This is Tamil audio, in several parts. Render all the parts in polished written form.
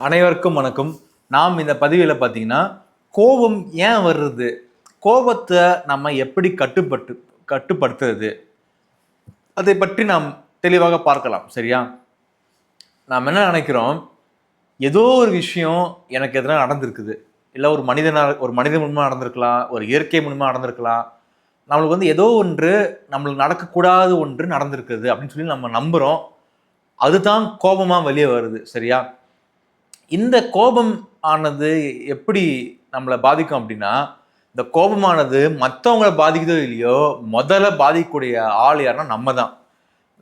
அனைவருக்கும் வணக்கம். நாம் இந்த பதிவில் பார்த்தீங்கன்னா கோபம் ஏன் வருது, கோபத்தை நம்ம எப்படி கட்டுப்படுத்துறது, அதை பற்றி நாம் தெளிவாக பார்க்கலாம். சரியா? நாம் என்ன நினைக்கிறோம், ஏதோ ஒரு விஷயம் எனக்கு எதனா நடந்திருக்குது, இல்லை ஒரு மனிதன் மூலமாக நடந்திருக்கலாம், ஒரு இயற்கை மூலமாக நடந்திருக்கலாம். நம்மளுக்கு ஏதோ ஒன்று நம்மளுக்கு நடக்கக்கூடாத ஒன்று நடந்திருக்குது அப்படின்னு சொல்லி நம்ம நம்புகிறோம். அதுதான் கோபமாக வெளியே வருது. சரியா? இந்த கோபம் ஆனது எப்படி நம்மளை பாதிக்கும் அப்படின்னா, இந்த கோபமானது மற்றவங்களை பாதிக்குதோ இல்லையோ, முதல்ல பாதிக்கக்கூடிய ஆள் யாருன்னா நம்ம தான்.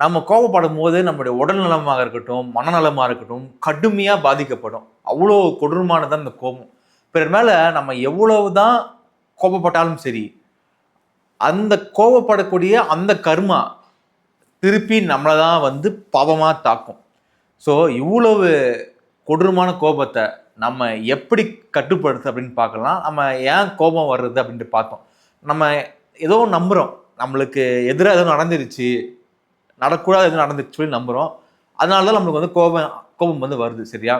நம்ம கோபப்படும் போது நம்மளுடைய உடல் நலமாக இருக்கட்டும், மனநலமாக இருக்கட்டும், கடுமையாக பாதிக்கப்படும். அவ்வளோ கொடூரமானதான் இந்த கோபம். பிறர் மேலே நம்ம எவ்வளவுதான் கோபப்பட்டாலும் சரி, அந்த கோபப்படக்கூடிய அந்த கர்மா திருப்பி நம்மளை தான் பாவமாக தாக்கும். ஸோ இவ்வளவு கொடூரமான கோபத்தை நம்ம எப்படி கட்டுப்படுத்து அப்படின்னு பார்க்கலாம். நம்ம ஏன் கோபம் வர்றது அப்படின்ட்டு பார்த்தோம். நம்ம ஏதோ நம்புகிறோம், நம்மளுக்கு எதிராக எதுவும் நடந்துருச்சு, நடக்கூடாது எதுவும் நடந்துருச்சு சொல்லி நம்புகிறோம். அதனால தான் நம்மளுக்கு கோபம் வருது. சரியா?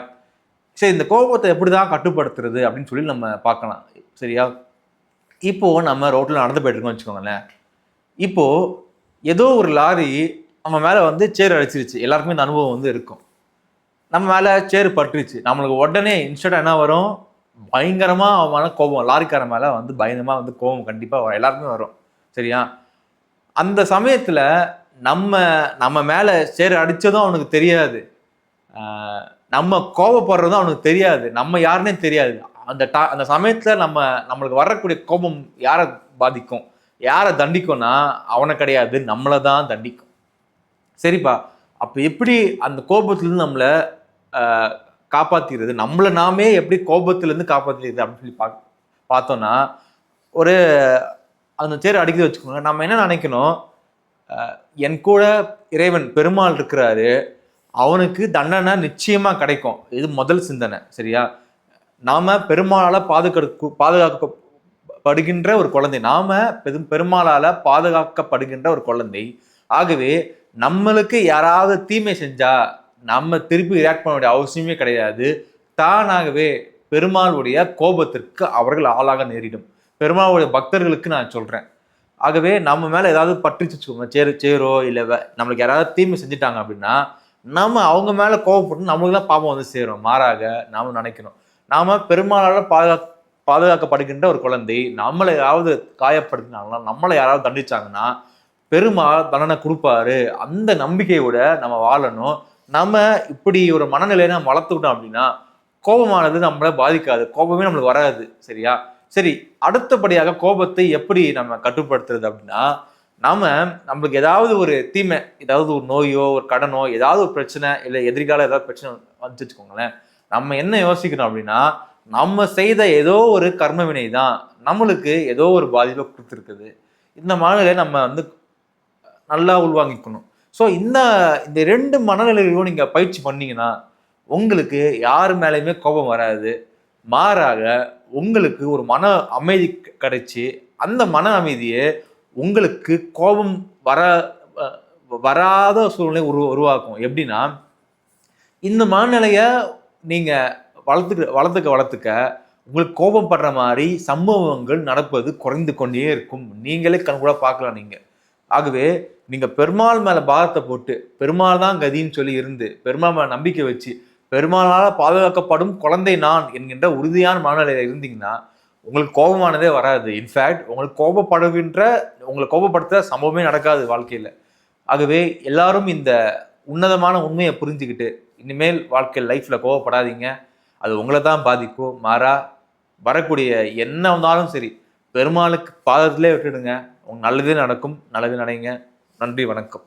சரி, இந்த கோபத்தை எப்படி தான் கட்டுப்படுத்துறது அப்படின்னு சொல்லி நம்ம பார்க்கலாம். சரியா? இப்போது நம்ம ரோட்டில் நடந்து போயிட்டுருக்கோம் வச்சுக்கோங்களேன். இப்போது ஏதோ ஒரு லாரி நம்ம மேலே சேர் அடிச்சிருச்சு. எல்லாருக்குமே இந்த அனுபவம் இருக்கும். நம்ம மேலே சேர் பட்டுருச்சு. நம்மளுக்கு உடனே இன்ஸ்டன்ட்டாக என்ன வரும், பயங்கரமாக கோபம். லாரிக்காரன் மேலே பயங்கரமாக கோபம் கண்டிப்பாக எல்லாருக்குமே வரும். சரியா? அந்த சமயத்தில் நம்ம நம்ம மேலே சேர் அடித்ததும் அவனுக்கு தெரியாது, நம்ம கோபப்படுறதும் அவனுக்கு தெரியாது, நம்ம யாருன்னே தெரியாது. அந்த சமயத்தில் நம்மளுக்கு வரக்கூடிய கோபம் யாரை பாதிக்கும், யாரை தண்டிக்கும்னா அவனை கிடையாது, நம்மளை தான் தண்டிக்கும். சரிப்பா? அப்போ எப்படி அந்த கோபத்துலேருந்து நம்மளை காப்பாற்றிடுறது, நம்மளை நாமே எப்படி கோபத்துலேருந்து காப்பாற்றிடுறது அப்படின்னு சொல்லி பார்த்தோன்னா, ஒரு அந்த சேர் அடிக்கிறது வச்சுக்கோங்க. நம்ம என்ன நினைக்கணும், என் கூட இறைவன் பெருமாள் இருக்கிறாரு, அவனுக்கு தண்டனை நிச்சயமாக கிடைக்கும். இது முதல் சிந்தனை. சரியா? நாம் பெருமாளால் பாதுகாக்கப்படுகின்ற ஒரு குழந்தை, நாம் பெருமாளால் பாதுகாக்கப்படுகின்ற ஒரு குழந்தை. ஆகவே நம்மளுக்கு யாராவது தீமை செஞ்சா நம்ம திருப்பி ரியாக்ட் பண்ண வேண்டிய அவசியமே கிடையாது. தானாகவே பெருமாளுடைய கோபத்திற்கு அவர்கள் ஆளாக நேரிடும். பெருமாளுடைய பக்தர்களுக்கு நான் சொல்றேன். ஆகவே நம்ம மேல ஏதாவது பற்றிச்சு வச்சுக்கோங்க, சேரோ இல்லை நம்மளுக்கு யாராவது தீமை செஞ்சுட்டாங்க அப்படின்னா, நம்ம அவங்க மேல கோபப்பட்டு நம்மளுக்கு தான் பாவம் சேரும். மாறாக நாம நினைக்கணும், நாம பெருமாளால் பாதுகாக்கப்படுகின்ற ஒரு குழந்தை. நம்மளை யாராவது காயப்படுத்தினாங்கன்னா, நம்மளை யாராவது தண்டிச்சாங்கன்னா பெருமாள் தண்டனை கொடுப்பாரு. அந்த நம்பிக்கையோட நம்ம வாழணும். நம்ம இப்படி ஒரு நிலையை நம்ம வளர்த்துக்கிட்டோம் அப்படின்னா கோபமானது நம்மளை பாதிக்காது, கோபமே நம்மளுக்கு வராது. சரியா? சரி, அடுத்தபடியாக கோபத்தை எப்படி நம்ம கட்டுப்படுத்துறது அப்படின்னா, நம்மளுக்கு ஏதாவது ஒரு தீமை, ஏதாவது ஒரு நோயோ ஒரு கடனோ ஏதாவது ஒரு பிரச்சனை இல்லை எதிர்கால ஏதாவது பிரச்சனை வந்து வச்சுக்கோங்களேன், நம்ம என்ன யோசிக்கணும் அப்படின்னா, நம்ம செய்த ஏதோ ஒரு கர்ம வினை தான் நம்மளுக்கு ஏதோ ஒரு பாதிப்பை கொடுத்துருக்குது. இந்த மனநிலையை நம்ம நல்லா உள்வாங்கிக்கணும். ஸோ இந்த ரெண்டு மனநிலைகளும் நீங்கள் பயிற்சி பண்ணீங்கன்னா உங்களுக்கு யார் மேலேயுமே கோபம் வராது. மாறாக உங்களுக்கு ஒரு மன அமைதி கிடைச்சி, அந்த மன அமைதியை உங்களுக்கு கோபம் வராத சூழ்நிலை உருவாக்கும். எப்படின்னா, இந்த மனநிலையை நீங்கள் வளர்த்துக்க உங்களுக்கு கோபம் படுற மாதிரி சம்பவங்கள் நடப்பது குறைந்து கொண்டே இருக்கும். நீங்களே கண்கூட பார்க்கலாம். ஆகவே நீங்கள் பெருமாள் மேலே பாரத்தை போட்டு பெருமாள் தான் கதின்னு சொல்லி இருந்து பெருமாள் மேலே நம்பிக்கை வச்சு பெருமாளால் பாதுகாக்கப்படும் குழந்தை நான் என்கின்ற உறுதியான மனநிலையில் இருந்தீங்கன்னா உங்களுக்கு கோபமானதே வராது. இன்ஃபேக்ட் உங்களை கோபப்படுத்த சம்பவமே நடக்காது வாழ்க்கையில். ஆகவே எல்லாரும் இந்த உன்னதமான உண்மையை புரிஞ்சுக்கிட்டு இனிமேல் வாழ்க்கையில் லைஃப்பில் கோபப்படாதீங்க. அது உங்களை தான் பாதிக்கும். மாறா வரக்கூடிய என்ன வந்தாலும் சரி பெருமாளுக்கு பாதத்திலே விட்டுடுங்க. நல்லதே நடக்கும். நல்லது நினைங்க. நன்றி, வணக்கம்.